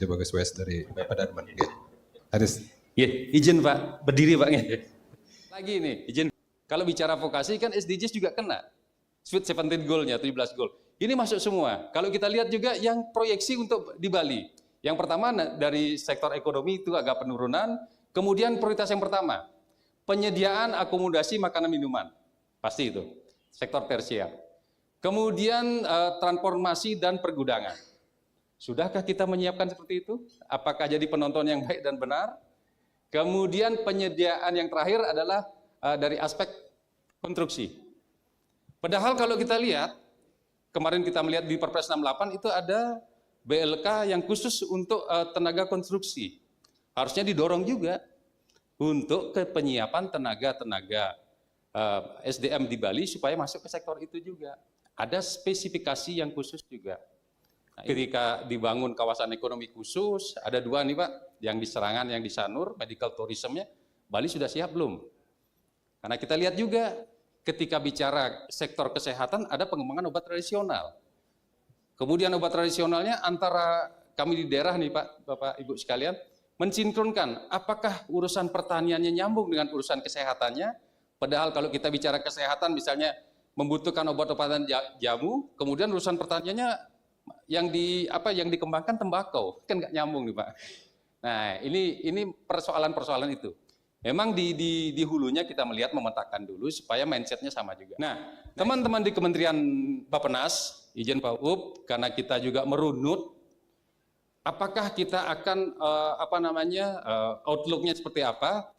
Terima kasih Wes dari Bapak Darman. Okay. Haris. Ya, izin Pak, berdiri Pak. Lagi nih, izin. Kalau bicara vokasi kan SDGs juga kena. Sweet 17 goal-nya, 17 goal. Ini masuk semua. Kalau kita lihat juga yang proyeksi untuk di Bali. Yang pertama dari sektor ekonomi itu agak penurunan. Kemudian prioritas yang pertama, penyediaan akomodasi makanan minuman. Pasti itu, sektor tersier. Kemudian transformasi dan pergudangan. Sudahkah kita menyiapkan seperti itu? Apakah jadi penonton yang baik dan benar? Kemudian penyediaan yang terakhir adalah dari aspek konstruksi. Padahal kalau kita lihat, kemarin kita melihat di Perpres 68 itu ada BLK yang khusus untuk tenaga konstruksi. Harusnya didorong juga untuk penyiapan tenaga-tenaga SDM di Bali supaya masuk ke sektor itu juga. Ada spesifikasi yang khusus juga. Nah, ketika dibangun kawasan ekonomi khusus, ada dua nih Pak, yang di Serangan, yang di Sanur, medical tourism-nya, Bali sudah siap belum? Karena kita lihat juga, ketika bicara sektor kesehatan, ada pengembangan obat tradisional. Kemudian obat tradisionalnya antara kami di daerah nih Pak, Bapak Ibu sekalian, mensinkronkan apakah urusan pertaniannya nyambung dengan urusan kesehatannya, padahal kalau kita bicara kesehatan misalnya membutuhkan obat-obatan jamu, kemudian urusan pertaniannya yang dikembangkan tembakau, kan nggak nyambung nih Pak. Nah ini persoalan-persoalan itu. Memang di hulunya kita melihat memetakan dulu supaya mindsetnya sama juga. Nah teman-teman di Kementerian Bappenas, izin Pak Up, karena kita juga merunut, apakah kita akan outlooknya seperti apa?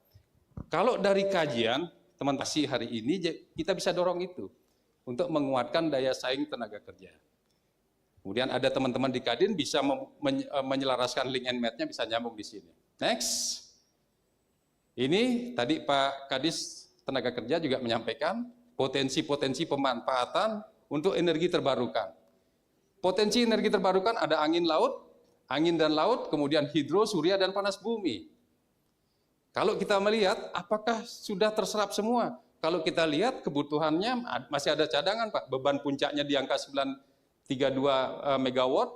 Kalau dari kajian teman pasti hari ini kita bisa dorong itu untuk menguatkan daya saing tenaga kerja. Kemudian ada teman-teman di Kadin bisa menyelaraskan link and match-nya bisa nyambung di sini. Next. Ini tadi Pak Kadis Tenaga Kerja juga menyampaikan potensi-potensi pemanfaatan untuk energi terbarukan. Potensi energi terbarukan ada angin dan laut, kemudian hidro, surya, dan panas bumi. Kalau kita melihat, apakah sudah terserap semua? Kalau kita lihat kebutuhannya masih ada cadangan Pak, beban puncaknya di angka 932 megawatt,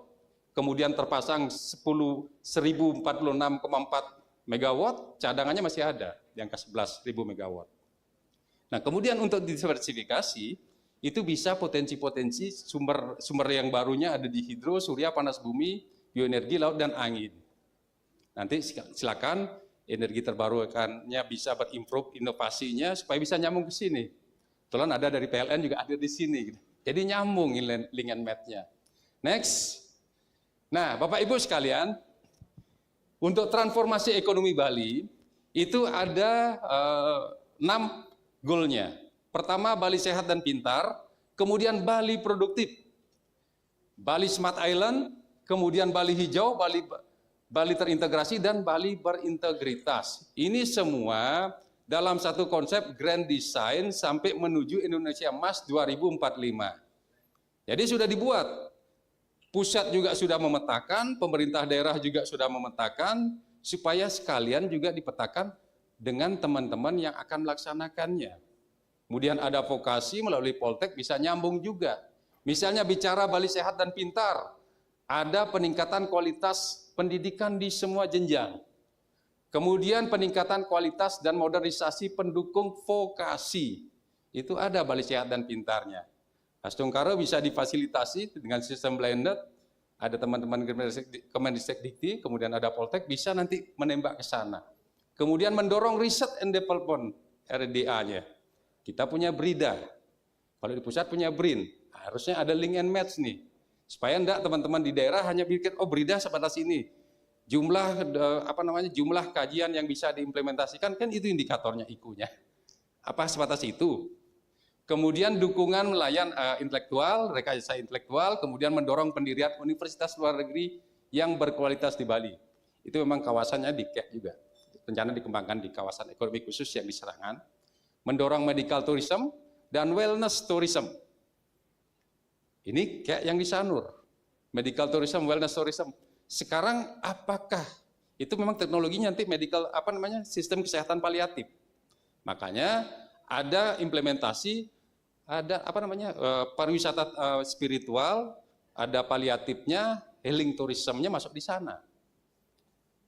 kemudian terpasang 1046,4 megawatt, cadangannya masih ada di angka 11.000 megawatt. Nah, kemudian untuk diversifikasi, itu bisa potensi-potensi sumber yang barunya ada di hidro, surya, panas bumi, bioenergi, laut, dan angin. Nanti silakan energi terbarukannya bisa berimprove inovasinya supaya bisa nyambung ke sini. Kebetulan ada dari PLN juga ada di sini. Jadi nyambung link and match-nya. Next. Nah, Bapak Ibu sekalian, untuk transformasi ekonomi Bali, itu ada 6 goal-nya. Pertama, Bali sehat dan pintar, kemudian Bali produktif, Bali Smart Island, kemudian Bali hijau, Bali terintegrasi, dan Bali berintegritas. Ini semua dalam satu konsep grand design sampai menuju Indonesia Emas 2045. Jadi sudah dibuat. Pusat juga sudah memetakan, pemerintah daerah juga sudah memetakan, supaya sekalian juga dipetakan dengan teman-teman yang akan melaksanakannya. Kemudian ada vokasi melalui Poltek bisa nyambung juga. Misalnya bicara Bali sehat dan pintar, ada peningkatan kualitas pendidikan di semua jenjang. Kemudian peningkatan kualitas dan modernisasi pendukung vokasi. Itu ada Bali sehat dan pintarnya. Astungkaro bisa difasilitasi dengan sistem blended, ada teman-teman Kemendikbud Dikti, kemudian ada Poltek, bisa nanti menembak ke sana. Kemudian mendorong riset and development RDA-nya. Kita punya BRIDA, kalau di pusat punya BRIN, harusnya ada link and match nih. Supaya enggak teman-teman di daerah hanya bikin, oh BRIDA sebatas ini. Jumlah jumlah kajian yang bisa diimplementasikan, kan itu indikatornya IQ-nya. Apa sebatas itu? Kemudian dukungan melayan intelektual, rekayasa intelektual, kemudian mendorong pendirian universitas luar negeri yang berkualitas di Bali. Itu memang kawasannya di KEK juga. Rencana dikembangkan di kawasan ekonomi khusus yang di Serangan. Mendorong medical tourism dan wellness tourism. Ini KEK yang di Sanur. Medical tourism, wellness tourism. Sekarang apakah itu memang teknologinya nanti medical sistem kesehatan paliatif. Makanya ada implementasi, ada pariwisata spiritual, ada paliatifnya, healing tourismnya masuk di sana.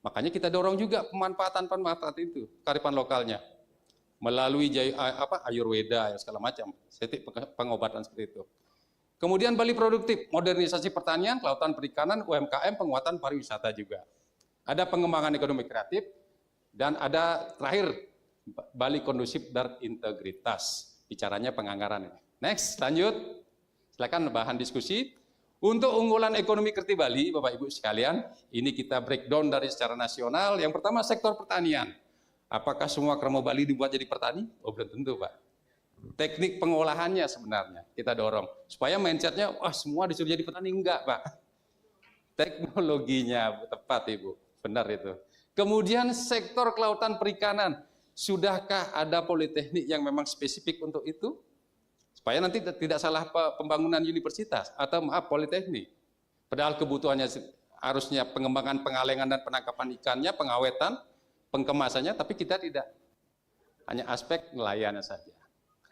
Makanya kita dorong juga pemanfaatan itu, kearifan lokalnya. Melalui Ayurveda, segala macam, pengobatan seperti itu. Kemudian Bali produktif, modernisasi pertanian, kelautan perikanan, UMKM, penguatan pariwisata juga. Ada pengembangan ekonomi kreatif, dan ada terakhir, Bali kondusif dan integritas. Bicaranya penganggaran. Next, lanjut. Silakan bahan diskusi. Untuk unggulan ekonomi kreatif Bali, Bapak Ibu sekalian, ini kita breakdown dari secara nasional. Yang pertama sektor pertanian. Apakah semua kerama Bali dibuat jadi petani? Oh, belum tentu, Pak. Teknik pengolahannya sebenarnya kita dorong. Supaya mindsetnya, wah semua disuruh jadi petani. Enggak, Pak. Teknologinya tepat, Ibu. Benar itu. Kemudian sektor kelautan perikanan. Sudahkah ada politeknik yang memang spesifik untuk itu? Supaya nanti tidak salah pembangunan universitas atau politeknik. Padahal kebutuhannya harusnya pengembangan pengalengan dan penangkapan ikannya, pengawetan, pengkemasannya, tapi kita tidak. Hanya aspek nelayannya saja.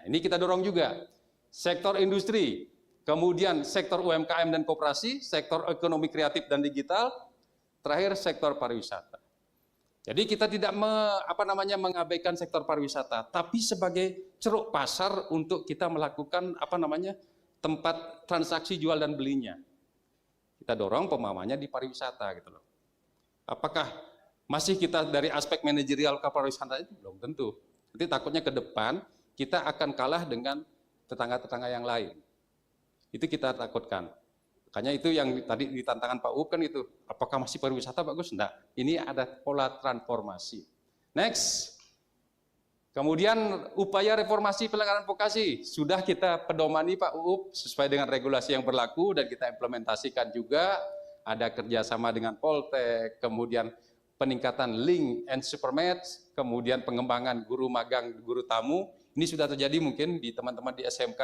Nah, ini kita dorong juga. Sektor industri, kemudian sektor UMKM dan koperasi, sektor ekonomi kreatif dan digital, terakhir sektor pariwisata. Jadi kita tidak mengabaikan sektor pariwisata, tapi sebagai ceruk pasar untuk kita melakukan tempat transaksi jual dan belinya. Kita dorong pemahamannya di pariwisata gitu loh. Apakah masih kita dari aspek manajerial ke pariwisata itu? Belum tentu. Nanti takutnya ke depan kita akan kalah dengan tetangga-tetangga yang lain. Itu kita takutkan. Makanya itu yang tadi di tantangan Pak Up kan itu, apakah masih pariwisata bagus? Enggak, ini ada pola transformasi. Next. Kemudian upaya reformasi penyelenggaraan vokasi, sudah kita pedomani Pak Up sesuai dengan regulasi yang berlaku dan kita implementasikan juga, ada kerjasama dengan Poltek, kemudian peningkatan link and supermatch, kemudian pengembangan guru magang, guru tamu, ini sudah terjadi mungkin di teman-teman di SMK,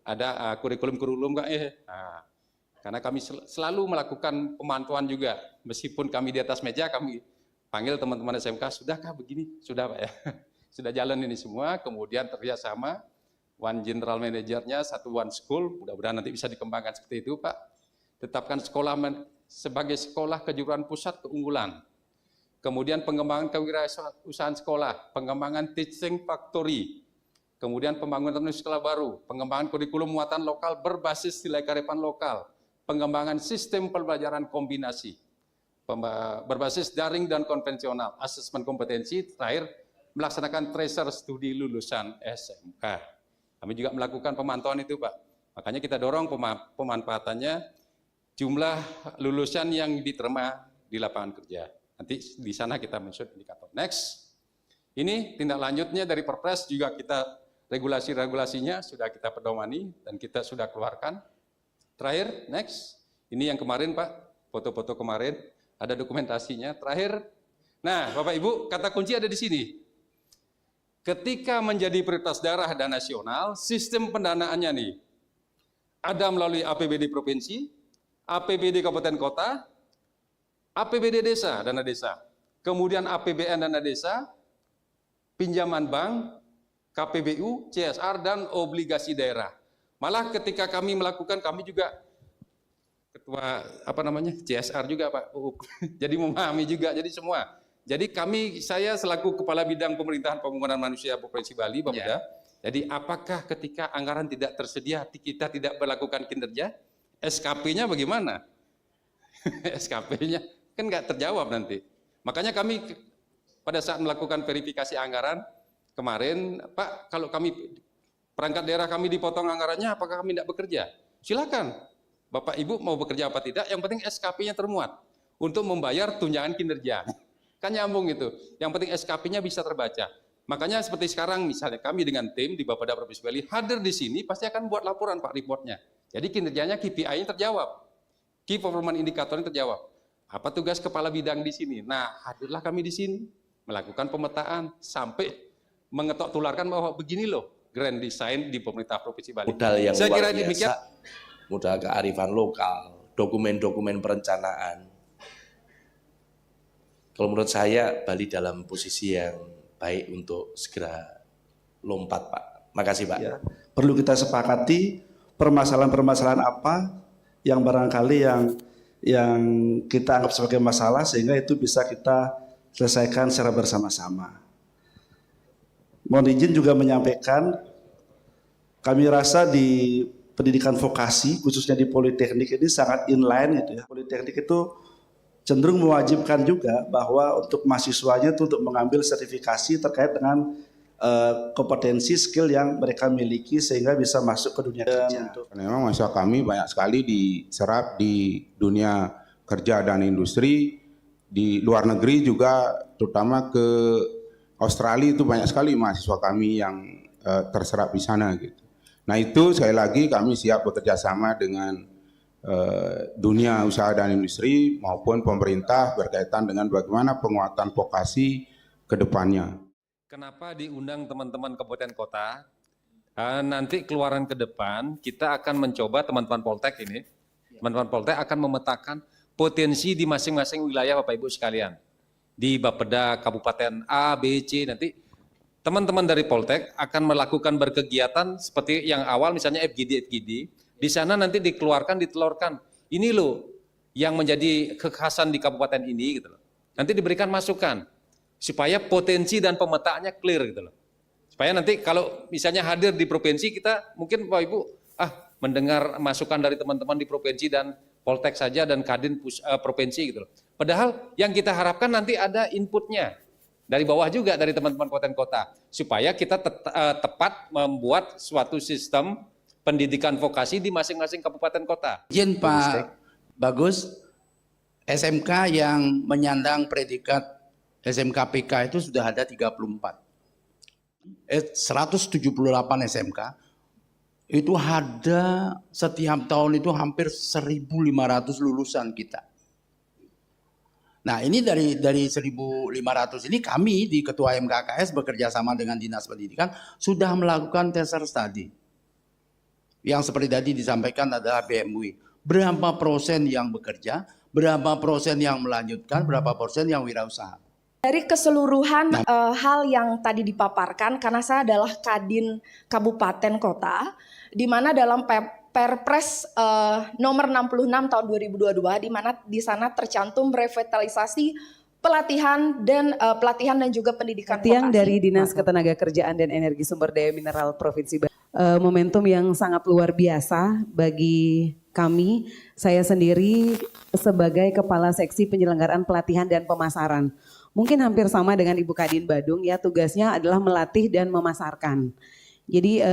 ada kurikulum-kurikulum kan karena kami selalu melakukan pemantauan juga, meskipun kami di atas meja, kami panggil teman-teman SMK, sudahkah begini? Sudah Pak ya, sudah jalan ini semua, kemudian kerjasama, one general manajernya, satu one school, mudah-mudahan nanti bisa dikembangkan seperti itu Pak. Tetapkan sekolah sebagai sekolah kejuruan pusat keunggulan, kemudian pengembangan kewirausahaan sekolah, pengembangan teaching factory, kemudian pembangunan sekolah baru, pengembangan kurikulum muatan lokal berbasis nilai kearifan lokal, pengembangan sistem pembelajaran kombinasi, berbasis daring dan konvensional, asesmen kompetensi, terakhir melaksanakan tracer studi lulusan SMK. Kami juga melakukan pemantauan itu Pak. Makanya kita dorong pemanfaatannya, jumlah lulusan yang diterima di lapangan kerja. Nanti di sana kita men-shoot indikator. Next. Ini tindak lanjutnya dari Perpres juga kita regulasi-regulasinya sudah kita pedomani dan kita sudah keluarkan. Terakhir, next. Ini yang kemarin Pak, foto-foto kemarin, ada dokumentasinya. Terakhir, nah Bapak Ibu, kata kunci ada di sini. Ketika menjadi prioritas daerah dan nasional, sistem pendanaannya nih, ada melalui APBD provinsi, APBD kabupaten kota, APBD desa, dana desa, kemudian APBN dana desa, pinjaman bank, KPBU, CSR, dan obligasi daerah. Malah ketika kami melakukan, kami juga ketua CSR juga Pak Up. Jadi memahami juga, jadi semua. Jadi saya selaku Kepala Bidang Pemerintahan Pembangunan Manusia Provinsi Bali, Bapeda. Jadi apakah ketika anggaran tidak tersedia, kita tidak melakukan kinerja? SKP-nya bagaimana? SKP-nya kan nggak terjawab nanti. Makanya kami pada saat melakukan verifikasi anggaran kemarin, Pak, kalau kami perangkat daerah kami dipotong anggarannya, apakah kami tidak bekerja? Silakan, Bapak Ibu mau bekerja apa tidak, yang penting SKP-nya termuat untuk membayar tunjangan kinerja. Kan nyambung itu, yang penting SKP-nya bisa terbaca. Makanya seperti sekarang misalnya kami dengan tim di Bapeda Provinsi Bali hadir di sini pasti akan buat laporan Pak reportnya. Jadi kinerjanya KPI-nya terjawab, Key Performance Indicator-nya terjawab. Apa tugas kepala bidang di sini? Nah, hadirlah kami di sini melakukan pemetaan sampai mengetok tularkan bahwa begini loh grand design di pemerintah Provinsi Bali. Modal yang saya kira luar biasa, demikian. Modal kearifan lokal, dokumen-dokumen perencanaan. Kalau menurut saya Bali dalam posisi yang baik untuk segera lompat Pak. Makasih Pak. Ya, perlu kita sepakati permasalahan-permasalahan apa yang barangkali yang yang kita anggap sebagai masalah sehingga itu bisa kita selesaikan secara bersama-sama. Mohon izin juga menyampaikan, kami rasa di pendidikan vokasi khususnya di Politeknik ini sangat inline gitu ya. Politeknik itu cenderung mewajibkan juga bahwa untuk mahasiswanya itu untuk mengambil sertifikasi terkait dengan kompetensi skill yang mereka miliki sehingga bisa masuk ke dunia kerja. Memang mahasiswa kami banyak sekali diserap di dunia kerja dan industri, di luar negeri juga, terutama ke Australia itu banyak sekali mahasiswa kami yang terserap di sana gitu. Nah itu sekali lagi kami siap bekerja sama dengan dunia usaha dan industri maupun pemerintah berkaitan dengan bagaimana penguatan vokasi ke depannya. Kenapa diundang teman-teman kabupaten kota? Nanti keluaran ke depan kita akan mencoba teman-teman Poltek ini, teman-teman Poltek akan memetakan potensi di masing-masing wilayah Bapak Ibu sekalian. Di Bapeda Kabupaten A, B, C, nanti teman-teman dari Poltek akan melakukan berkegiatan seperti yang awal misalnya FGD. Di sana nanti ditelurkan. Ini loh yang menjadi kekhasan di kabupaten ini gitu loh. Nanti diberikan masukan supaya potensi dan pemetaannya clear gitu loh. Supaya nanti kalau misalnya hadir di provinsi kita mungkin Bapak Ibu mendengar masukan dari teman-teman di provinsi dan Poltek saja dan Kadin provinsi gitu loh. Padahal yang kita harapkan nanti ada inputnya dari bawah juga dari teman-teman kabupaten kota supaya kita tepat membuat suatu sistem pendidikan vokasi di masing-masing kabupaten kota. Izin Pak Bagus, SMK yang menyandang predikat SMK-PK itu sudah ada 34. 178 SMK itu ada setiap tahun itu hampir 1.500 lulusan kita. Nah ini dari 1.500 ini kami di Ketua MKKS bekerja sama dengan Dinas Pendidikan sudah melakukan tertiary study. Yang seperti tadi disampaikan adalah BMUI. Berapa persen yang bekerja, berapa persen yang melanjutkan, berapa persen yang wirausaha. Dari keseluruhan hal yang tadi dipaparkan, karena saya adalah Kadin Kabupaten Kota, di mana dalam Perpres nomor 66 tahun 2022, di mana di sana tercantum revitalisasi pelatihan dan juga pendidikan yang vokasi. dari Dinas Ketenagakerjaan dan Energi Sumber Daya Mineral Provinsi Bali. Momentum yang sangat luar biasa bagi kami, saya sendiri sebagai Kepala Seksi Penyelenggaraan Pelatihan dan Pemasaran. Mungkin hampir sama dengan Ibu Kadin Badung ya, tugasnya adalah melatih dan memasarkan. Jadi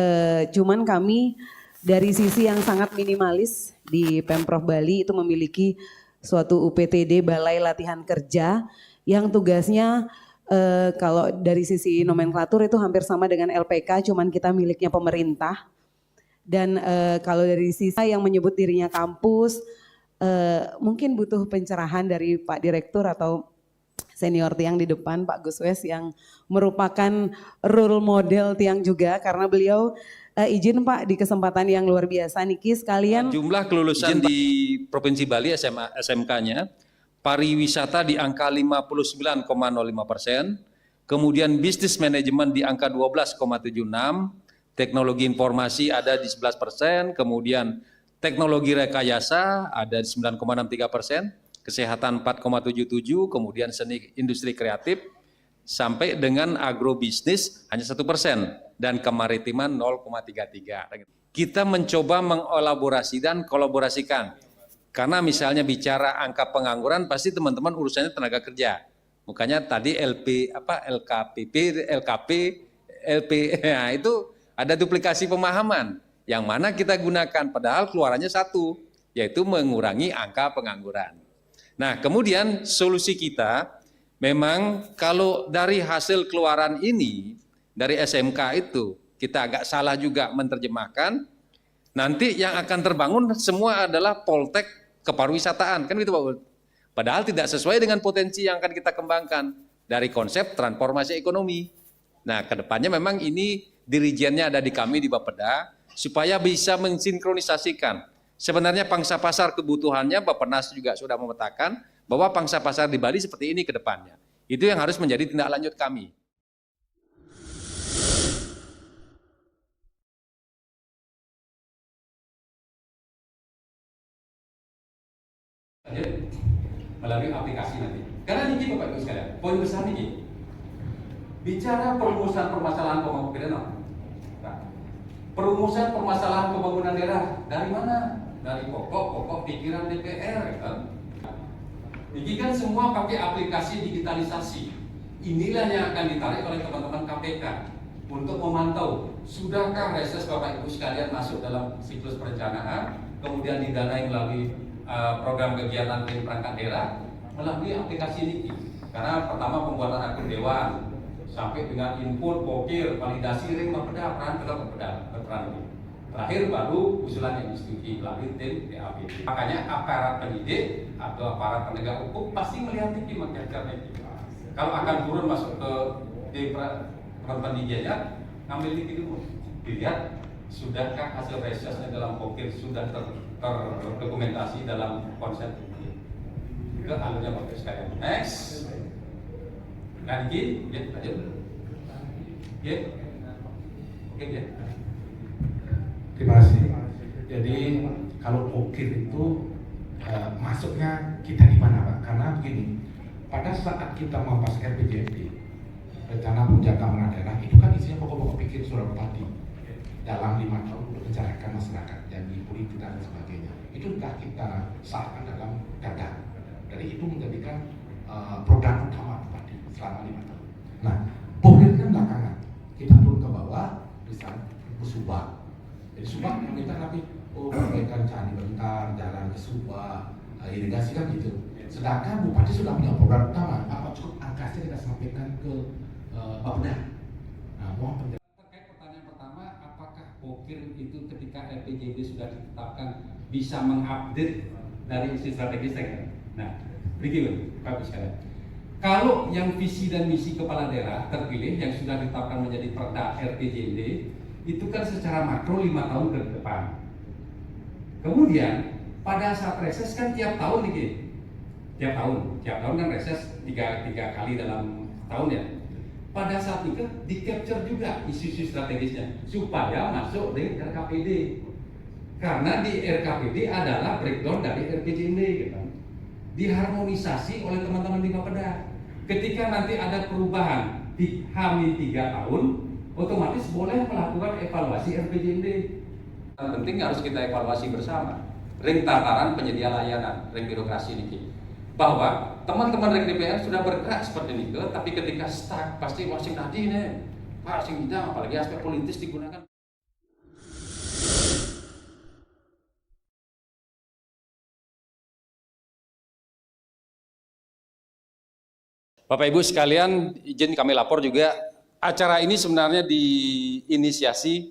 cuman kami dari sisi yang sangat minimalis di Pemprov Bali itu memiliki suatu UPTD Balai Latihan Kerja yang tugasnya kalau dari sisi nomenklatur itu hampir sama dengan LPK, cuman kita miliknya pemerintah. Dan kalau dari sisi yang menyebut dirinya kampus, mungkin butuh pencerahan dari Pak Direktur atau senior Tiang di depan, Pak Gus Wes yang merupakan role model Tiang juga karena beliau izin Pak di kesempatan yang luar biasa niki sekalian. Jumlah kelulusan di Provinsi Bali SMK-nya, pariwisata di angka 59,05%, kemudian bisnis manajemen di angka 12,76%, teknologi informasi ada di 11%, kemudian teknologi rekayasa ada di 9,63%, kesehatan 4,77%, kemudian seni industri kreatif sampai dengan agrobisnis hanya 1% dan kemaritiman 0,33%. Kita mencoba mengelaborasi dan kolaborasikan. Karena misalnya bicara angka pengangguran pasti teman-teman urusannya tenaga kerja. Makanya tadi LKP, LP, nah itu ada duplikasi pemahaman yang mana kita gunakan padahal keluarannya satu, yaitu mengurangi angka pengangguran. Nah, kemudian solusi kita memang kalau dari hasil keluaran ini dari SMK itu kita agak salah juga menerjemahkan. Nanti yang akan terbangun semua adalah Poltek kepariwisataan, kan gitu Pak. Padahal tidak sesuai dengan potensi yang akan kita kembangkan dari konsep transformasi ekonomi. Nah, kedepannya memang ini dirijennya ada di kami di Bapeda supaya bisa mensinkronisasikan. Sebenarnya pangsa pasar kebutuhannya Bappenas juga sudah memetakan bahwa pangsa pasar di Bali seperti ini ke depannya. Itu yang harus menjadi tindak lanjut kami. melalui aplikasi nanti. Karena ini Bapak Ibu sekalian, poin besar ini bicara perumusan permasalahan pembangunan. Nah, perumusan permasalahan pembangunan daerah dari mana? Dari pokok-pokok pikiran DPR, kan? Ini kan semua pakai aplikasi digitalisasi. Inilah yang akan ditarik oleh teman-teman KPK untuk memantau sudahkah reses Bapak Ibu sekalian masuk dalam siklus perencanaan, kemudian didanai melalui program kegiatan tim perangkat daerah melalui aplikasi ini. Karena pertama pembuatan akun dewan sampai dengan input, pokir, validasi, ring Bapeda, peran tetap berperan. Terakhir baru usulan yang disetujui melalui tim DAPD. Makanya aparat penyidik atau aparat penegak hukum pasti melihat ini karena itu. Kalau akan turun masuk ke peraturan DJnya, ngambil tiki dulu, dilihat sudahkah hasil resesnya dalam pokir sudah terdokumentasi dalam konsep ini. Ke alurnya Bapak sekalian. Next. Lagi, ya, lanjut. Ya, oke ya. Terima kasih. Jadi kalau pokir itu masuknya kita di mana Pak? Karena begini, pada saat kita mampas RPJMD, rencana penjagaan daerah itu kan isinya pokok-pokok pikir surat tadi dalam 5 tahun untuk mencerahkan masyarakat dan politik dan sebagainya. Itu sudah kita sahkan dalam data. Dari itu menjadikan program utama tadi selama 5 tahun. Nah, pokir kan belakangan kita turun ke bawah, misalnya ke Subang. Jadi Subang meminta tapi perbaikan candi bentar, jalan ke Subang, irigasi kan gitu. Sedangkan Bupati sudah punya program utama, apa cukup angkasnya kita sampaikan ke Bapeda. Nah, mohon penjelasan. Terkait pertanyaan pertama, apakah pokir itu ketika RPJMD sudah ditetapkan bisa mengupdate dari isu strategis? Nah, begini Bapak sekalian. Kalau yang visi dan misi kepala daerah terpilih yang sudah ditetapkan menjadi perda RPJMD itu kan secara makro 5 tahun ke depan. Kemudian pada saat reses kan tiap tahun nih, tiap tahun kan reses tiga kali dalam tahun ya. Pada saat itu di capture juga isu-isu strategisnya supaya masuk di RKPD. Karena di RKPD adalah breakdown dari RPJMD, gitu. Diharmonisasi oleh teman-teman di Bapeda. Ketika nanti ada perubahan di H-3 tahun, otomatis boleh melakukan evaluasi RPJMD. Yang penting harus kita evaluasi bersama. Ring tataran penyedia layanan, ring birokrasi ini. Bahwa teman-teman ring DPR sudah bergerak seperti ini, tapi ketika stuck pasti masing tadi nih, masing tidak, apalagi aspek politis digunakan. Bapak Ibu sekalian, izin kami lapor juga. Acara ini sebenarnya diinisiasi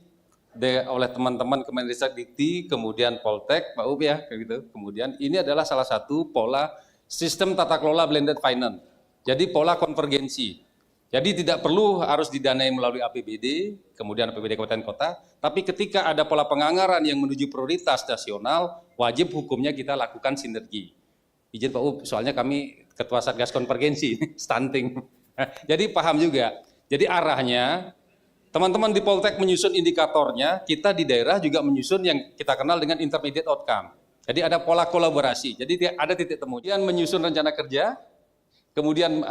oleh teman-teman Kemendikbud, kemudian Poltek, Pak Up ya, kayak gitu. Kemudian ini adalah salah satu pola sistem tata kelola blended finance. Jadi pola konvergensi. Jadi tidak perlu harus didanai melalui APBD, kemudian APBD kabupaten kota, tapi ketika ada pola penganggaran yang menuju prioritas nasional, wajib hukumnya kita lakukan sinergi. Izin Pak Up, soalnya kami Ketua Satgas Konvergensi, stunting. Jadi paham juga. Jadi arahnya, teman-teman di Poltek menyusun indikatornya, kita di daerah juga menyusun yang kita kenal dengan intermediate outcome. Jadi ada pola kolaborasi, jadi ada titik temu. Kemudian menyusun rencana kerja, kemudian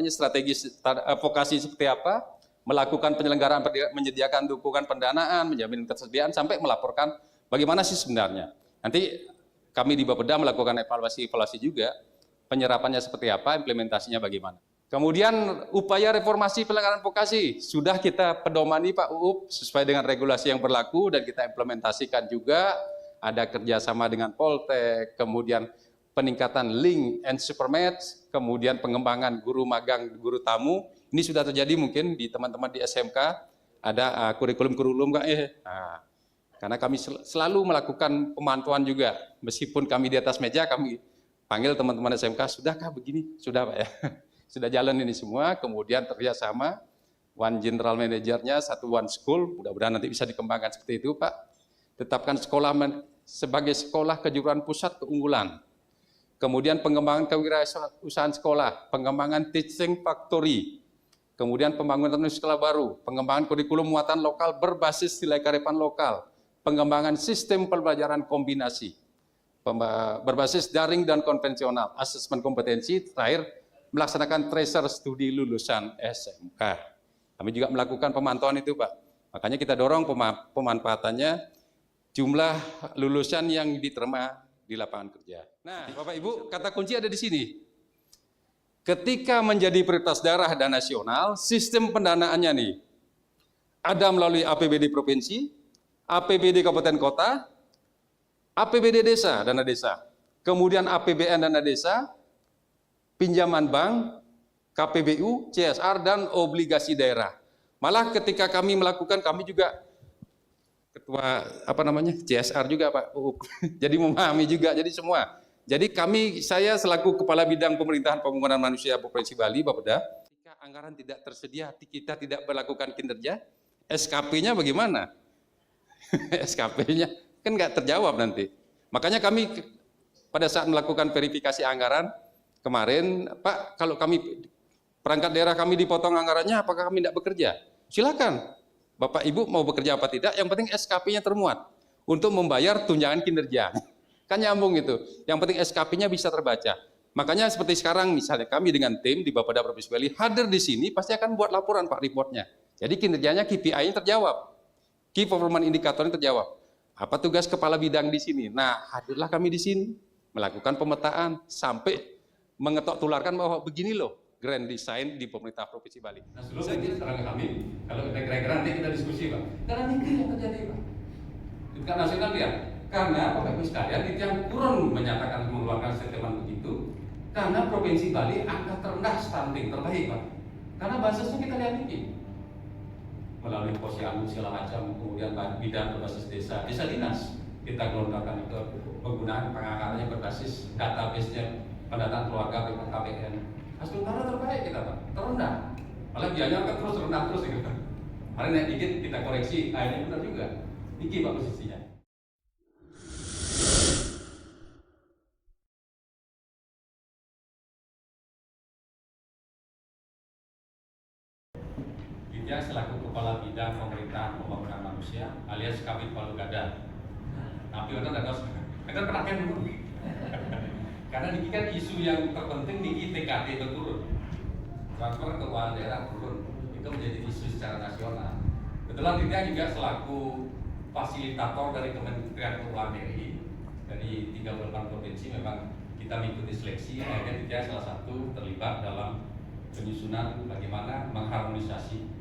strategis vokasi seperti apa, melakukan penyelenggaraan, menyediakan dukungan pendanaan, menjamin ketersediaan, sampai melaporkan bagaimana sih sebenarnya. Nanti kami di Bapeda melakukan evaluasi juga, penyerapannya seperti apa, implementasinya bagaimana. Kemudian upaya reformasi penyelenggaraan vokasi sudah kita pedomani Pak UUP sesuai dengan regulasi yang berlaku dan kita implementasikan juga. Ada kerjasama dengan Poltek, kemudian peningkatan link and supermatch, kemudian pengembangan guru magang, guru tamu. Ini sudah terjadi mungkin di teman-teman di SMK, ada kurikulum Kak. Nah, karena kami selalu melakukan pemantauan juga, meskipun kami di atas meja, kami panggil teman-teman SMK, sudahkah begini? Sudah Pak ya. Sudah jalan ini semua, kemudian kerjasama, one general manajernya, satu one school, mudah-mudahan nanti bisa dikembangkan seperti itu Pak. Tetapkan sekolah sebagai sekolah kejuruan pusat keunggulan. Kemudian pengembangan kewirausahaan sekolah, pengembangan teaching factory, kemudian pembangunan sekolah baru, pengembangan kurikulum muatan lokal berbasis nilai kearifan lokal, pengembangan sistem pembelajaran kombinasi. berbasis daring dan konvensional, asesmen kompetensi, terakhir melaksanakan tracer studi lulusan SMK. Kami juga melakukan pemantauan itu, Pak. Makanya kita dorong pemanfaatannya, jumlah lulusan yang diterima di lapangan kerja. Nah, Bapak Ibu, kata kunci ada di sini. Ketika menjadi prioritas daerah dan nasional, sistem pendanaannya nih, ada melalui APBD provinsi, APBD kabupaten kota, APBD desa, dana desa, kemudian APBN dana desa, pinjaman bank, KPBU, CSR, dan obligasi daerah. Malah ketika kami melakukan, kami juga ketua CSR juga Pak Uuk. Jadi memahami juga, jadi semua. Jadi saya selaku Kepala Bidang Pemerintahan Pembangunan Manusia Provinsi Bali, Bapeda, ketika anggaran tidak tersedia, kita tidak melakukan kinerja, SKP-nya bagaimana? SKP-nya kan nggak terjawab nanti. Makanya kami pada saat melakukan verifikasi anggaran kemarin, Pak, kalau kami perangkat daerah kami dipotong anggarannya, apakah kami tidak bekerja? Silakan, Bapak Ibu mau bekerja apa tidak, yang penting SKP-nya termuat untuk membayar tunjangan kinerja. Kan nyambung gitu. Yang penting SKP-nya bisa terbaca. Makanya seperti sekarang misalnya kami dengan tim di Bapeda Provinsi Bali hadir di sini pasti akan buat laporan Pak reportnya. Jadi kinerjanya KPI-nya terjawab. Key Performance Indicator-nya terjawab. Apa tugas kepala bidang di sini? Nah, hadirlah kami di sini melakukan pemetaan sampai mengetok tularkan bahwa begini loh grand design di pemerintah Provinsi Bali. Nah, sebelum ini terang kami, kalau kita kira-kira nanti kita diskusi Pak. Karena ini yang terjadi Pak. Di tingkat nasional ya. Karena Bapak Ibu sekalian, yang kurang menyatakan mengeluarkan statement begitu, karena Provinsi Bali angka terendah stunting terbaik Pak. Karena basisnya kita lihat ini melalui posyandu segala macam, kemudian bidang berbasis desa dinas kita gelontorkan itu penggunaan penganggarannya berbasis database-nya pendataan keluarga BKKBN. Hasil utara terbaik kita Pak, terendah. Malah biayanya kan terus rendah terus gitu. Mari naik dikit kita koreksi, ini benar juga. Ini Pak posisinya. Dia selaku Kepala Bidang Pemerintahan Pembangunan Manusia alias Kabid Palu Gada. Tapi orang tidak tahu, kita pernah dulu. Karena ini kan isu yang terpenting di TKD itu turun, transfer keuangan daerah turun, itu menjadi isu secara nasional. Kebetulan kita juga selaku fasilitator dari Kementerian Keuangan RI dari 38 provinsi memang kita mengikuti seleksi, akhirnya kita salah satu terlibat dalam penyusunan bagaimana mengharmonisasi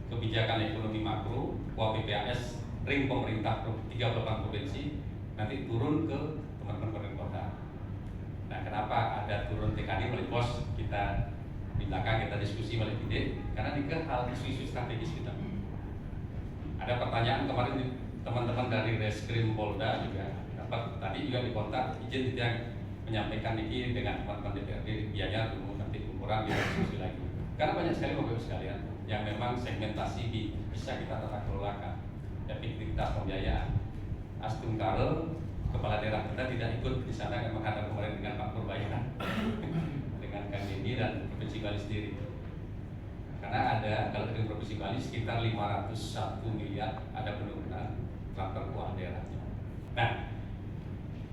kebijakan ekonomi makro PPAS ring pemerintah 38 provinsi nanti turun ke teman-teman kota. Nah, kenapa ada turun TKD oleh pos kita di belakang kita diskusi oleh ide karena ini ke hal isu-isu strategis kita. Ada pertanyaan kemarin teman-teman dari Reskrim Polda juga dapat tadi juga dikontak izin yang menyampaikan ini dengan teman-teman DPRD biaya dulu nanti ukuran kita diskusi lagi. Karena banyak sekali Bapak Ibu sekalian yang memang segmentasi bisa kita tata kelolakan, efektivitas pembiayaan. Astum Karel, kepala daerah kita tidak ikut di sana yang menghadap kemarin dengan Pak Purbayan, dengan Kang Deni dan Provinsi Bali sendiri. Karena ada kalau di Provinsi Bali sekitar 501 miliar ada penurunan transfer keuangan daerahnya. Nah,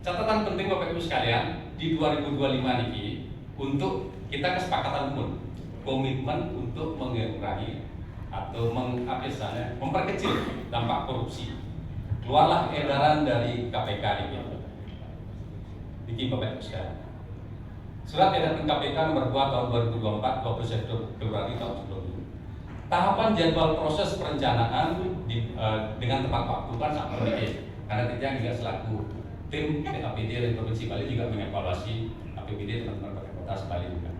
catatan penting Bapak Ibu sekalian di 2025 ini untuk kita kesepakatan umum komitmen untuk mengurangi atau memperkecil dampak korupsi. Keluarlah edaran dari KPK ini Bapak Ibu sekalian. Surat edaran KPK nomor 2 tahun 2024 21 Februari tahun sebelumnya. Tahapan jadwal proses perencanaan dengan tepat waktu kan sama ini. Karena kita juga selaku tim APBD dari Provinsi Bali juga mengevaluasi APBD teman-teman kota Bali juga.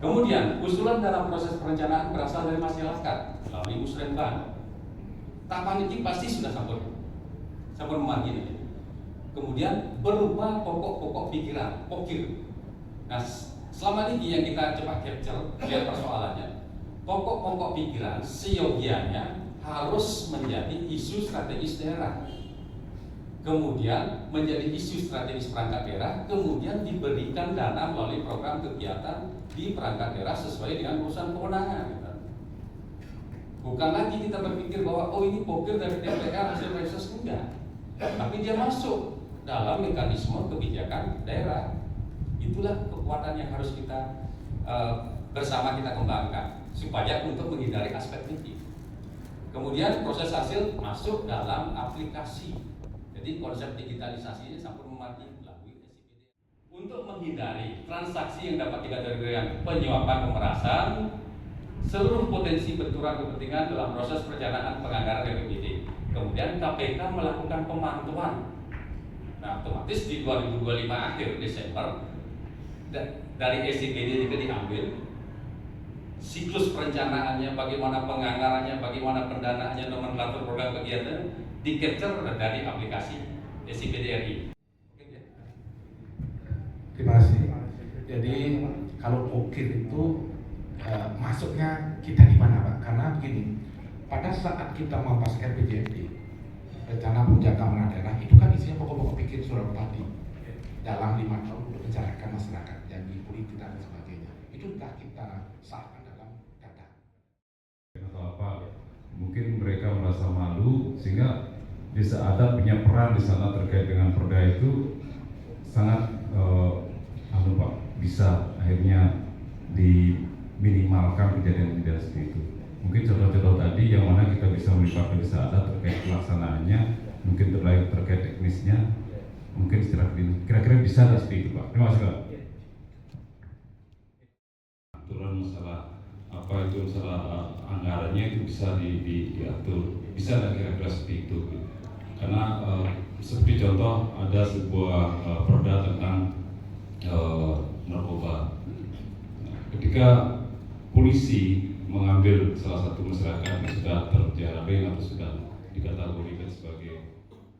Kemudian usulan dalam proses perencanaan berasal dari masyarakat melalui musrenbang. Tahapan ini pasti sudah sampun memanggil. Kemudian berupa pokok-pokok pikiran, pokir. Nah, selama ini yang kita coba capture lihat persoalannya. Pokok-pokok pikiran seyogianya harus menjadi isu strategis daerah. Kemudian menjadi isu strategis perangkat daerah, kemudian diberikan dana melalui program kegiatan di perangkat daerah sesuai dengan urusan kewenangan. Bukan lagi kita berpikir bahwa oh ini pokir dari DPR hasil reses, enggak. Tapi dia masuk dalam mekanisme kebijakan daerah. Itulah kekuatan yang harus kita bersama kita kembangkan supaya untuk menghindari aspek ini. Kemudian proses hasil masuk dalam aplikasi. Jadi konsep digitalisasinya sampai memati melalui SIPD. Untuk menghindari transaksi yang dapat dikatakan dengan penyuapan pemerasan, seluruh potensi benturan kepentingan dalam proses perencanaan penganggaran APBD. Kemudian KPK melakukan pemantauan. Nah, otomatis di 2025 akhir Desember dari SIPD itu diambil siklus perencanaannya, bagaimana penganggarannya, bagaimana pendanaannya, nomenklatur program kegiatan di-capture dari aplikasi SIPD RI. Terima kasih. Jadi kalau ukir itu masuknya kita di mana Pak? Karena begini, pada saat kita mampas RPJMD, rencana penjagaan daerah itu kan isinya pokok-pokok pikir Suratpati dalam 5 tahun untuk mencarakan masyarakat, janji politik dan sebagainya. Itu sudah kita sahkan dalam data. Atau apa? Mungkin mereka merasa malu sehingga bisa ada punya peran di sana terkait dengan perda itu sangat Pak, bisa akhirnya diminimalkan kejadian-kejadian seperti itu. Mungkin contoh-contoh tadi yang mana kita bisa melibatkan bisa ada terkait pelaksanaannya, mungkin terkait teknisnya, mungkin secara kira-kira bisa ada seperti itu Pak. Terima kasih Pak. Aturan masalah apa itu masalah anggarannya itu bisa diatur, bisa ada kira-kira seperti itu. Karena seperti contoh ada sebuah perda tentang narkoba. Ketika polisi mengambil salah satu masyarakat yang sudah terjaring atau sudah dikategorikan sebagai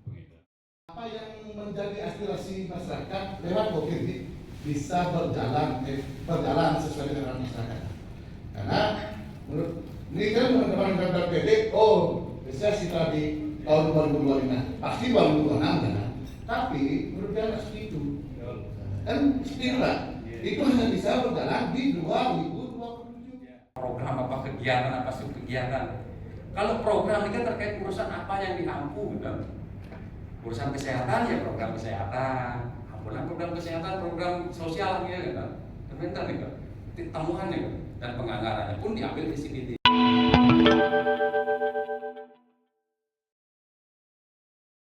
pengedar. Apa yang menjadi aspirasi masyarakat lewat Gokir ini bisa berjalan sesuai dengan masyarakat. Karena menurut ini kan teman-teman PD, bisa setelah di tahun 2025, pasti 2026 kan? Tapi menurut saya seperti itu. Kan seperti itulah. Itu hanya bisa berjalan di 2027. Program apa kegiatan apa subkegiatan. Kalau program ini kan terkait urusan apa yang diampu, gitu. Urusan kesehatan ya program kesehatan, ampunan program kesehatan, program sosial gitu, kan. Kementerian gitu. Temuan gitu. Dan penganggarannya pun diambil di sini.